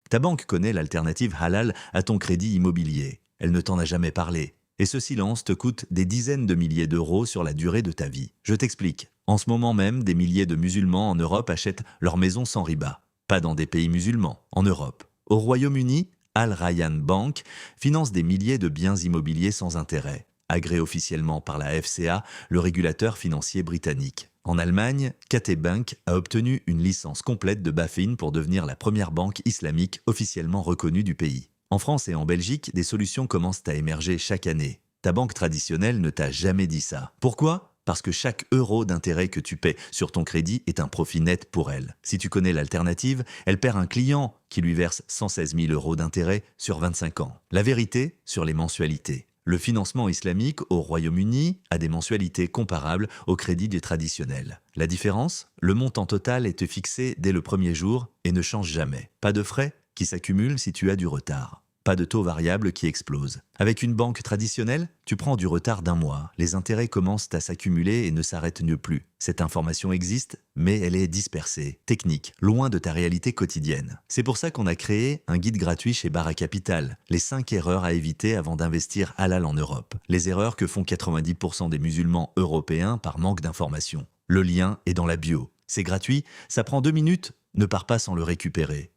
Ta banque connaît l'alternative halal à ton crédit immobilier. Elle ne t'en a jamais parlé. Et ce silence te coûte des dizaines de milliers d'euros sur la durée de ta vie. Je t'explique. En ce moment même, des milliers de musulmans en Europe achètent leur maison sans riba. Pas dans des pays musulmans, en Europe. Au Royaume-Uni, Al Rayyan Bank finance des milliers de biens immobiliers sans intérêt, agréé officiellement par la FCA, le régulateur financier britannique. En Allemagne, KT Bank a obtenu une licence complète de BaFin pour devenir la première banque islamique officiellement reconnue du pays. En France et en Belgique, des solutions commencent à émerger chaque année. Ta banque traditionnelle ne t'a jamais dit ça. Pourquoi ? Parce que chaque euro d'intérêt que tu paies sur ton crédit est un profit net pour elle. Si tu connais l'alternative, elle perd un client qui lui verse 116 000 euros d'intérêt sur 25 ans. La vérité sur les mensualités. Le financement islamique au Royaume-Uni a des mensualités comparables au crédit des traditionnels. La différence ? Le montant total est fixé dès le premier jour et ne change jamais. Pas de frais qui s'accumulent si tu as du retard. Pas de taux variable qui explose. Avec une banque traditionnelle, tu prends du retard d'un mois. Les intérêts commencent à s'accumuler et ne s'arrêtent plus. Cette information existe, mais elle est dispersée, technique, loin de ta réalité quotidienne. C'est pour ça qu'on a créé un guide gratuit chez Bara Capital. Les 5 erreurs à éviter avant d'investir halal en Europe. Les erreurs que font 90% des musulmans européens par manque d'information. Le lien est dans la bio. C'est gratuit, ça prend 2 minutes, ne pars pas sans le récupérer.